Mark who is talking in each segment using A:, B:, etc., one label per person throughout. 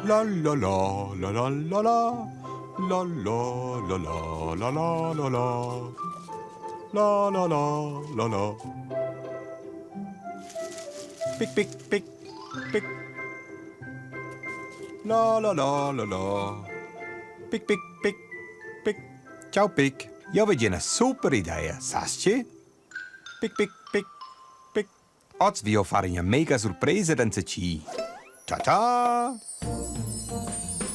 A: La la la la la la la. La la la la la la la la. La la la la la. Pic pic pic pic. La la la la la. Pic pic pic pic. Ciao Pic. Jag vill ge en super idea, Sasci. Pic pic pic pic. Oggi vi ho fare una mega sorpresa da ci. Ciao ciao.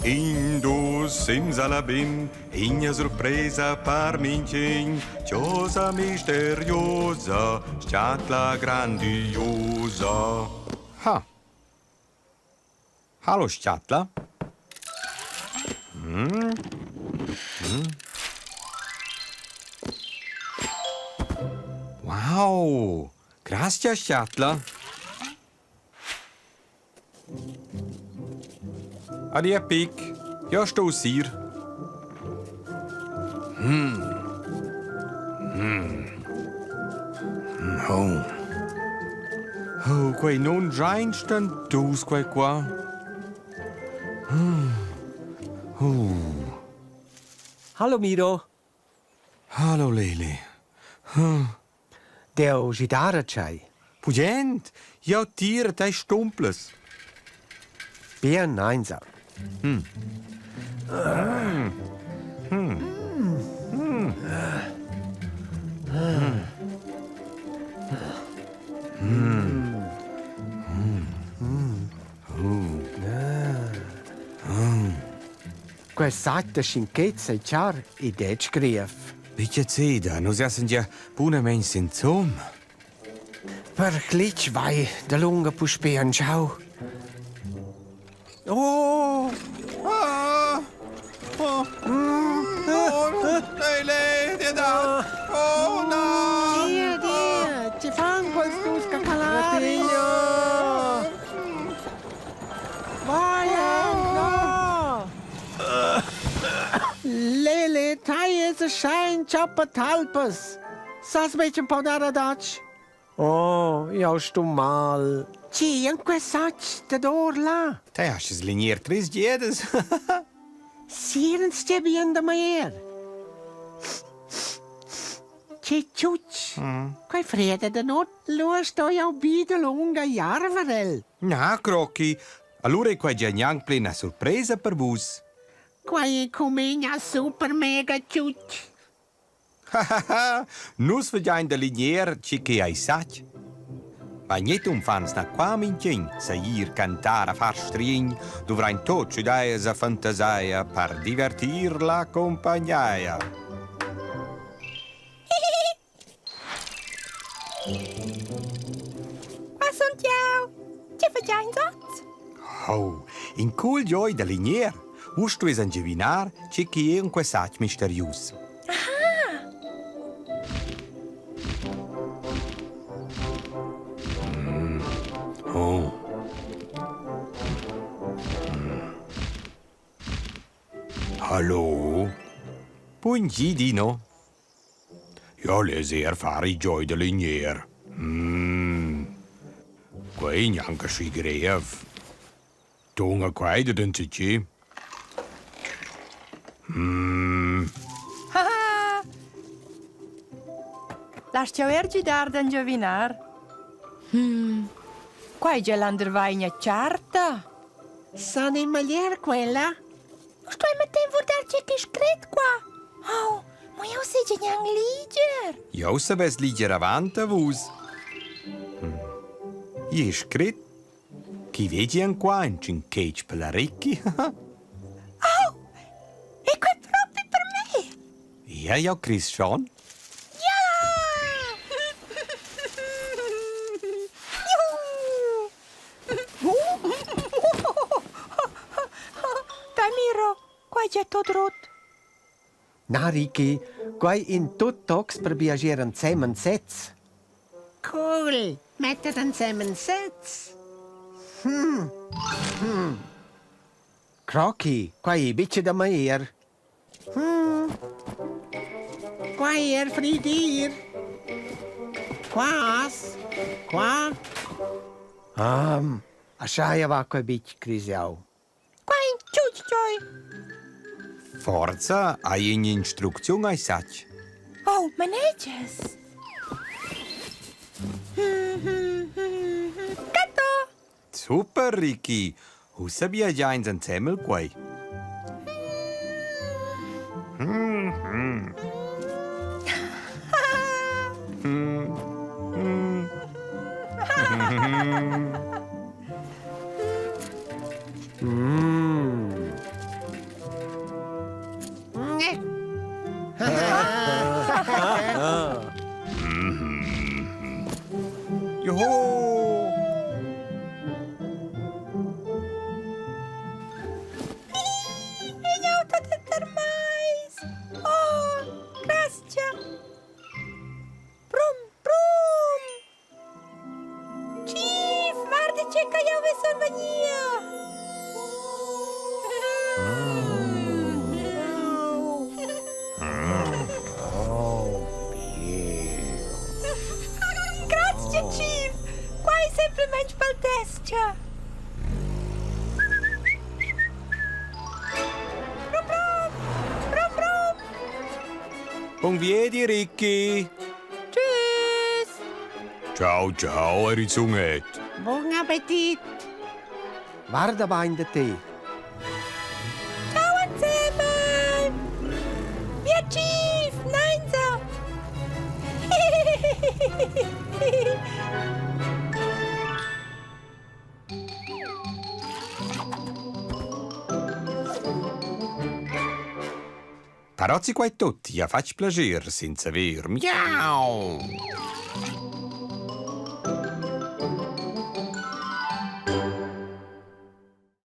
A: Indus simsalabim, una sorpresa per mincin, cosa misteriosa, scatla grandiosa. Ha. Hallo Schatla. Wow, gracias Schatla. Adia Pic, jag står hier. Oh. Oh, quei non reinsten dus quei qua.
B: Hallo Miro.
A: Hallo Lili.
B: Deo gitara c'hai.
A: Pugent, ja tira dei stumples.
B: Bien einsam. Quel satte schinchezza e char i det scrief.
A: Bitte zeda, nu essen ja bune mens in zum.
B: Per glitch vai de lunga puspean ciao. Oh!
A: Ah! Oh! Lili, det där! Oh, no!
B: Dia, ci fan quel stusca calario. Vai, no! Lele, tai is a shine chopper talpas. Sas beetje podara dach. Oh, jau stu mal. Ci, anque sac de dor la.
A: Te hast es liniert Chris jedes.
B: Sieren stebi in de meer. Ci ciuc. Quai frede de not luas do jau bide lunga jarvarel.
A: Na, Crocchi. Allora qua già neanche plena sorpresa per vos.
B: Quai comegna super mega ciuc.
A: Nus vediamo da linier ci che hai sac. Ma niente un fans na qua mincin, se ir cantare a far string, dovrai tot ci dai a fantasia per divertir la compagnia.
C: Qua son ciao. Ci facciamo zozz?
A: Oh, in cool joy da linier. Ust tu es ingevinar ci che è un quessac misterius. Oh. Hallo? Buongiorno. Jag läser fare i joy de linier. Quei neanche si grev. Tunga quaide den cici.
C: Haha! Lascia ergi dar da giovinar. Qua è già l'andervaina ciarta.
B: San in malier quella?
C: Sto a mettere a darci che scret qua. Oh, ma io sei già neanche liger.
A: Jag sabes liger avanta vus. Je scrit. Chi vedi an qua in cincage per la ricchi?
C: Oh, e qua è proprio per me.
A: Ja, Christian.
C: Dai Miro, qua è già tutto rotto.
B: Na, Ricky, quai in tut tox per viaggiare insieme sets. Cool, mettet insieme sets. Crocky, quai bice da maier. Quai fridir. Quas? Qua? Asciaia va quai bice crisiau.
C: Qua Joy.
A: Forza, hai un'instruzione ai sac.
C: Oh, maneges. Gatto.
A: Super, Ricky. Hoe sabia già in insieme quei? Joho!
C: Em alta de ter mais. Oh, gracia. Brum, brum. Chief, waarde čeka jou weer sorvania. Grazie, Chief. Quai semplicemente paltestia. Brum, brum. Brum, brum.
A: Buon vedi, Ricky.
C: Tschüss.
A: Ciao, ciao, Arizunget.
C: Buon appetit.
B: Guarda va in de te.
C: Ciao insieme. Via Chief, Neinza.
A: Tarozzi quai tutti, a fac piacere senza ver. Miau!